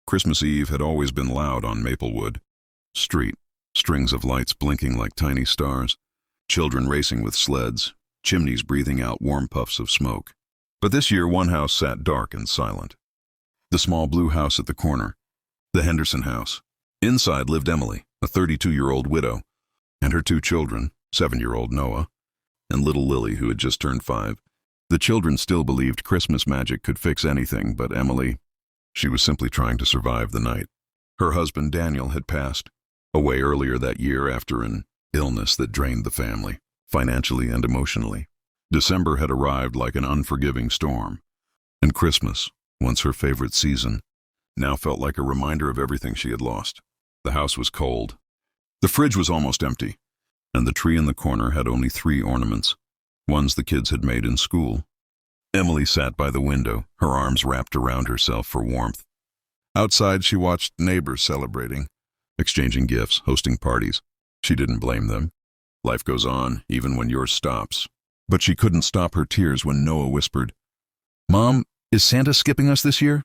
Christmas Eve had always been loud on Maplewood Street, strings of lights blinking like tiny stars, children racing with sleds, chimneys breathing out warm puffs of smoke. But this year one house sat dark and silent. The small blue house at the corner, the Henderson house. Inside lived Emily, a 32-year-old widow, and her two children, 7-year-old Noah and little Lily, who had just turned 5. The children still believed Christmas magic could fix anything, but Emily, she was simply trying to survive the night. Her husband Daniel had passed away earlier that year after an illness that drained the family, financially and emotionally. December had arrived like an unforgiving storm, and Christmas, once her favorite season, now felt like a reminder of everything she had lost. The house was cold. The fridge was almost empty, and the tree in the corner had only 3 ornaments, ones the kids had made in school. Emily sat by the window, her arms wrapped around herself for warmth. Outside, she watched neighbors celebrating, exchanging gifts, hosting parties. She didn't blame them. Life goes on, even when yours stops. But she couldn't stop her tears when Noah whispered, "Mom, is Santa skipping us this year?"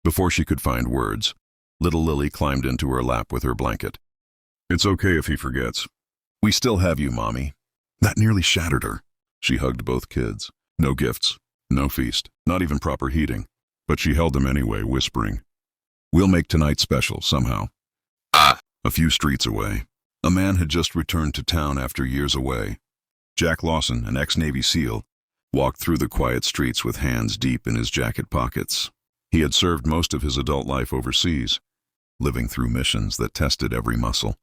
Before she could find words, little Lily climbed into her lap with her blanket. "It's okay if he forgets. We still have you, Mommy." That nearly shattered her. She hugged both kids. No gifts, no feast, not even proper heating. But she held them anyway, whispering, "We'll make tonight special, somehow." A few streets away, a man had just returned to town after years away. Jack Lawson, an ex-Navy SEAL, walked through the quiet streets with hands deep in his jacket pockets. He had served most of his adult life overseas, living through missions that tested every muscle,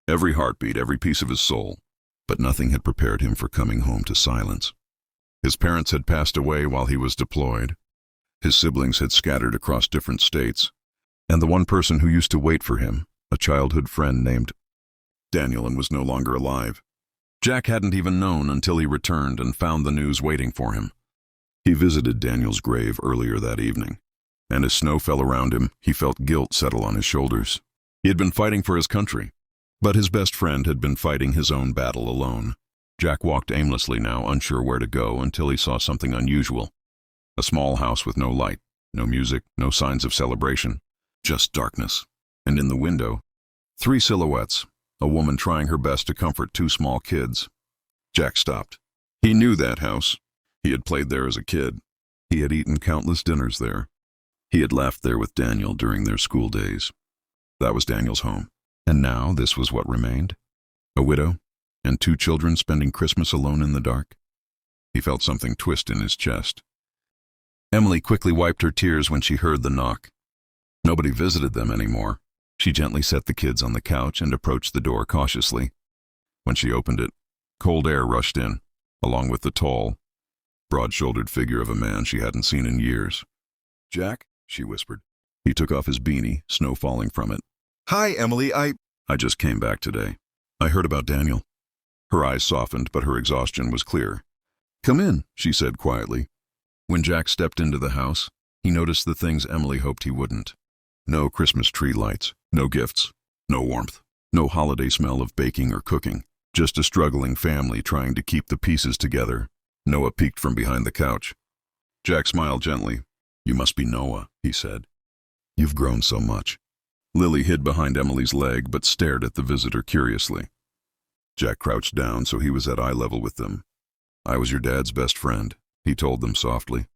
every heartbeat, every piece of his soul. But nothing had prepared him for coming home to silence. His parents had passed away while he was deployed. His siblings had scattered across different states. And the one person who used to wait for him, a childhood friend named Daniel, was no longer alive. Jack hadn't even known until he returned and found the news waiting for him. He visited Daniel's grave earlier that evening, and as snow fell around him, he felt guilt settle on his shoulders. He had been fighting for his country, but his best friend had been fighting his own battle alone. Jack walked aimlessly now, unsure where to go, until he saw something unusual. A small house with no light, no music, no signs of celebration, just darkness. And in the window, 3 silhouettes, a woman trying her best to comfort 2 small kids. Jack stopped. He knew that house. He had played there as a kid. He had eaten countless dinners there. He had laughed there with Daniel during their school days. That was Daniel's home. And now this was what remained. A widow and 2 children spending Christmas alone in the dark. He felt something twist in his chest. Emily quickly wiped her tears when she heard the knock. Nobody visited them anymore. She gently set the kids on the couch and approached the door cautiously. When she opened it, cold air rushed in, along with the tall, broad-shouldered figure of a man she hadn't seen in years. "Jack," she whispered. He took off his beanie, snow falling from it. "Hi, Emily, I just came back today. I heard about Daniel." Her eyes softened, but her exhaustion was clear. "Come in," she said quietly. When Jack stepped into the house, he noticed the things Emily hoped he wouldn't. No Christmas tree lights, no gifts, no warmth, no holiday smell of baking or cooking, just a struggling family trying to keep the pieces together. Noah peeked from behind the couch. Jack smiled gently. "You must be Noah," he said. "You've grown so much." Lily hid behind Emily's leg but stared at the visitor curiously. Jack crouched down so he was at eye level with them. "I was your dad's best friend," he told them softly.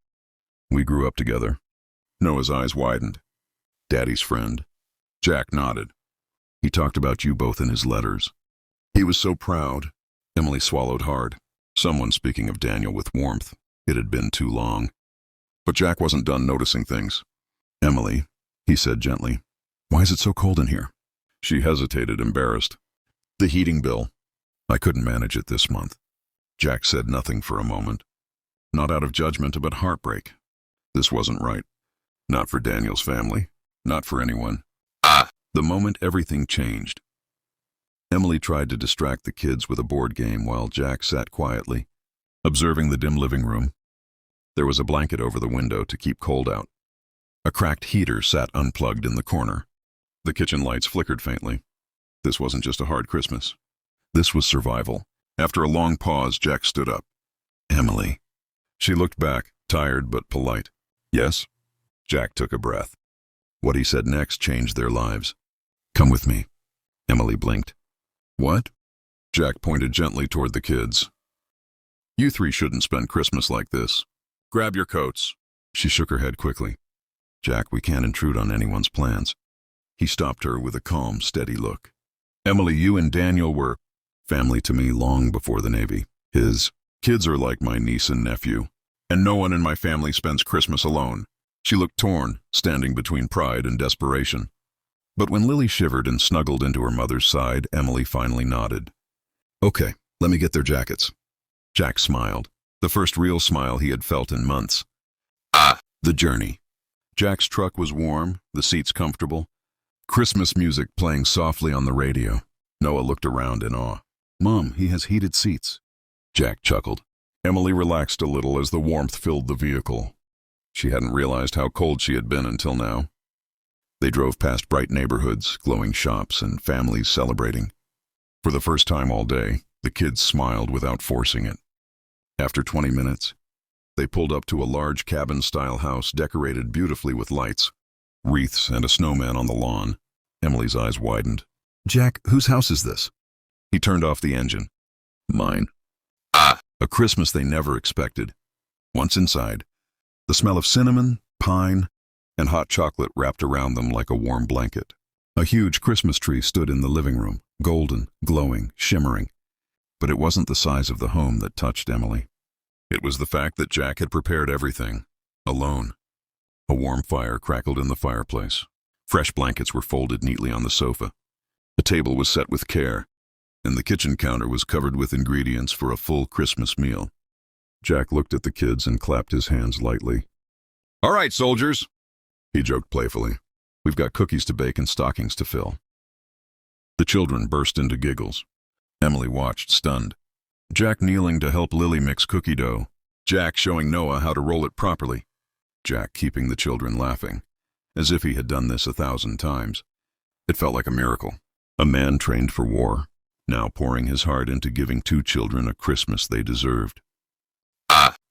"We grew up together." Noah's eyes widened. "Daddy's friend?" Jack nodded. "He talked about you both in his letters. He was so proud." Emily swallowed hard. Someone speaking of Daniel with warmth. It had been too long. But Jack wasn't done noticing things. "Emily," he said gently, "why is it so cold in here?" She hesitated, embarrassed. "The heating bill. I couldn't manage it this month." Jack said nothing for a moment. Not out of judgment, but heartbreak. This wasn't right. Not for Daniel's family. Not for anyone. The moment everything changed. Emily tried to distract the kids with a board game while Jack sat quietly, observing the dim living room. There was a blanket over the window to keep cold out. A cracked heater sat unplugged in the corner. The kitchen lights flickered faintly. This wasn't just a hard Christmas. This was survival. After a long pause, Jack stood up. "Emily." She looked back, tired but polite. "Yes?" Jack took a breath. What he said next changed their lives. "Come with me." Emily blinked. "What?" Jack pointed gently toward the kids. "You three shouldn't spend Christmas like this. Grab your coats." She shook her head quickly. "Jack, we can't intrude on anyone's plans." He stopped her with a calm, steady look. "Emily, you and Daniel were family to me long before the Navy. His kids are like my niece and nephew, and no one in my family spends Christmas alone." She looked torn, standing between pride and desperation. But when Lily shivered and snuggled into her mother's side, Emily finally nodded. "Okay, let me get their jackets." Jack smiled, the first real smile he had felt in months. The journey. Jack's truck was warm, the seats comfortable, Christmas music playing softly on the radio. Noah looked around in awe. "Mom, he has heated seats." Jack chuckled. Emily relaxed a little as the warmth filled the vehicle. She hadn't realized how cold she had been until now. They drove past bright neighborhoods, glowing shops, and families celebrating. For the first time all day, the kids smiled without forcing it. After 20 minutes, they pulled up to a large cabin-style house decorated beautifully with lights, wreaths, and a snowman on the lawn. Emily's eyes widened. "Jack, whose house is this?" He turned off the engine. "Mine." A Christmas they never expected. Once inside, the smell of cinnamon, pine, and hot chocolate wrapped around them like a warm blanket. A huge Christmas tree stood in the living room, golden, glowing, shimmering. But it wasn't the size of the home that touched Emily. It was the fact that Jack had prepared everything, alone. A warm fire crackled in the fireplace. Fresh blankets were folded neatly on the sofa. The table was set with care, and the kitchen counter was covered with ingredients for a full Christmas meal. Jack looked at the kids and clapped his hands lightly. "All right, soldiers," he joked playfully. "We've got cookies to bake and stockings to fill." The children burst into giggles. Emily watched, stunned. Jack kneeling to help Lily mix cookie dough. Jack showing Noah how to roll it properly. Jack keeping the children laughing, as if he had done this 1,000 times. It felt like a miracle. A man trained for war, now pouring his heart into giving 2 children a Christmas they deserved.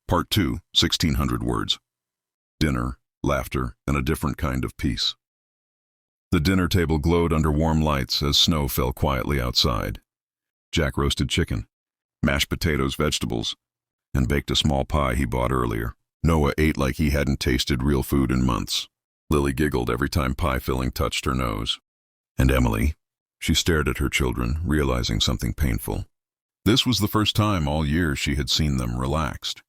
Part 2, 1,600 words. Dinner, laughter, and a different kind of peace. The dinner table glowed under warm lights as snow fell quietly outside. Jack roasted chicken, mashed potatoes, vegetables, and baked a small pie he bought earlier. Noah ate like he hadn't tasted real food in months. Lily giggled every time pie filling touched her nose. And Emily, she stared at her children, realizing something painful. This was the first time all year she had seen them relaxed.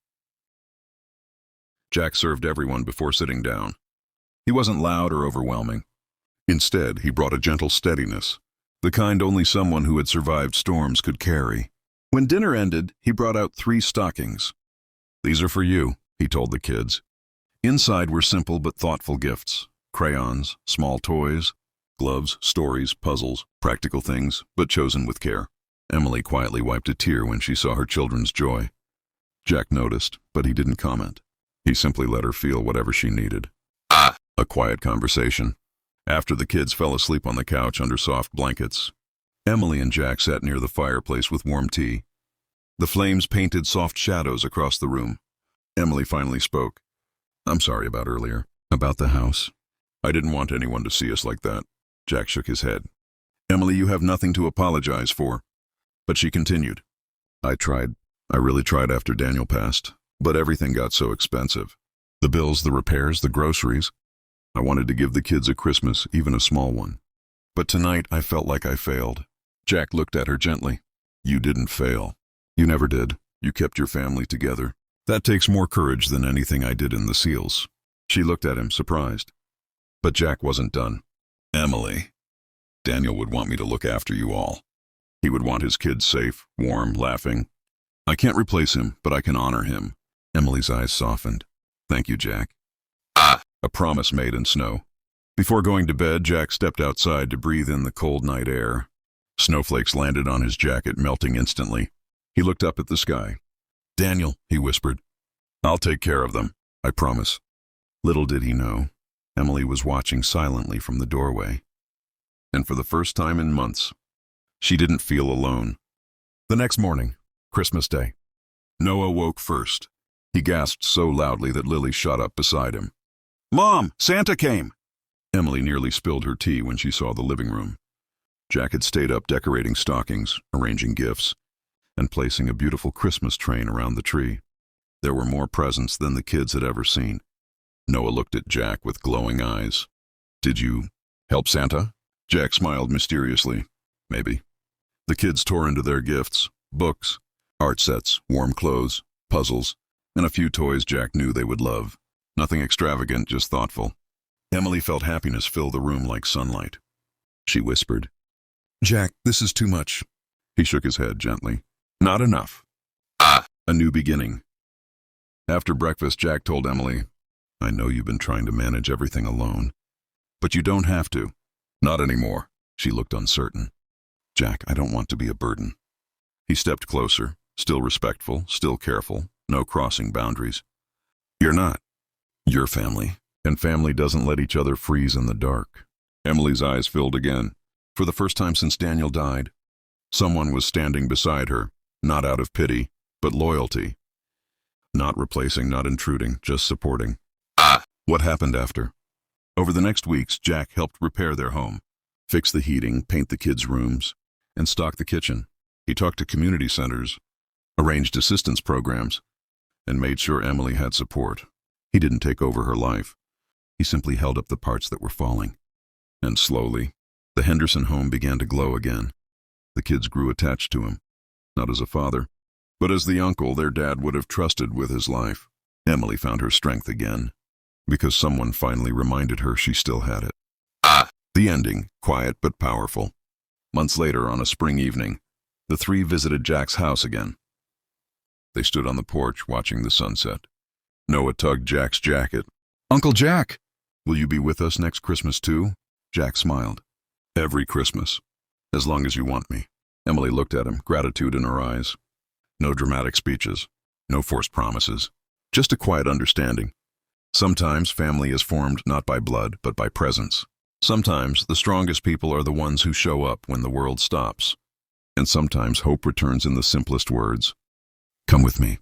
Jack served everyone before sitting down. He wasn't loud or overwhelming. Instead, he brought a gentle steadiness, the kind only someone who had survived storms could carry. When dinner ended, he brought out 3 stockings. "These are for you," he told the kids. Inside were simple but thoughtful gifts: crayons, small toys, gloves, stories, puzzles, practical things, but chosen with care. Emily quietly wiped a tear when she saw her children's joy. Jack noticed, but he didn't comment. He simply let her feel whatever she needed. A quiet conversation. After the kids fell asleep on the couch under soft blankets, Emily and Jack sat near the fireplace with warm tea. The flames painted soft shadows across the room. Emily finally spoke. "I'm sorry about earlier. About the house. I didn't want anyone to see us like that." Jack shook his head. "Emily, you have nothing to apologize for." But she continued. I really tried after Daniel passed, but everything got so expensive. The bills, the repairs, the groceries. I wanted to give the kids a Christmas, even a small one. But tonight I felt like I failed." Jack looked at her gently. "You didn't fail. You never did. You kept your family together. That takes more courage than anything I did in the SEALs." She looked at him, surprised. But Jack wasn't done. "Emily, Daniel would want me to look after you all. He would want his kids safe, warm, laughing. I can't replace him, but I can honor him." Emily's eyes softened. "Thank you, Jack." A promise made in snow. Before going to bed, Jack stepped outside to breathe in the cold night air. Snowflakes landed on his jacket, melting instantly. He looked up at the sky. "Daniel," he whispered, "I'll take care of them. I promise." Little did he know, Emily was watching silently from the doorway. And for the first time in months, she didn't feel alone. The next morning, Christmas Day. Noah woke first. He gasped so loudly that Lily shot up beside him. "Mom, Santa came!" Emily nearly spilled her tea when she saw the living room. Jack had stayed up decorating stockings, arranging gifts, and placing a beautiful Christmas train around the tree. There were more presents than the kids had ever seen. Noah looked at Jack with glowing eyes. "Did you help Santa?" Jack smiled mysteriously. "Maybe." The kids tore into their gifts: books, art sets, warm clothes, puzzles, and a few toys Jack knew they would love. Nothing extravagant, just thoughtful. Emily felt happiness fill the room like sunlight. She whispered, "Jack, this is too much." He shook his head gently. "Not enough." A new beginning. After breakfast, Jack told Emily, "I know you've been trying to manage everything alone, but you don't have to." "Not anymore." She looked uncertain. "Jack, I don't want to be a burden." He stepped closer, still respectful, still careful, no crossing boundaries. "You're not. You're family, and family doesn't let each other freeze in the dark." Emily's eyes filled again. For the first time since Daniel died, someone was standing beside her, not out of pity, but loyalty. Not replacing, not intruding, just supporting. What happened after? Over the next weeks, Jack helped repair their home, fix the heating, paint the kids' rooms, and stock the kitchen. He talked to community centers, arranged assistance programs, and made sure Emily had support. He didn't take over her life. He simply held up the parts that were falling. And slowly, the Henderson home began to glow again. The kids grew attached to him, not as a father, but as the uncle their dad would have trusted with his life. Emily found her strength again, because someone finally reminded her she still had it. The ending, quiet but powerful. Months later, on a spring evening, the three visited Jack's house again. They stood on the porch watching the sunset. Noah tugged Jack's jacket. "Uncle Jack, will you be with us next Christmas too?" Jack smiled. "Every Christmas, as long as you want me." Emily looked at him, gratitude in her eyes. No dramatic speeches, no forced promises, just a quiet understanding. Sometimes family is formed not by blood, but by presence. Sometimes the strongest people are the ones who show up when the world stops. And sometimes hope returns in the simplest words. "Come with me."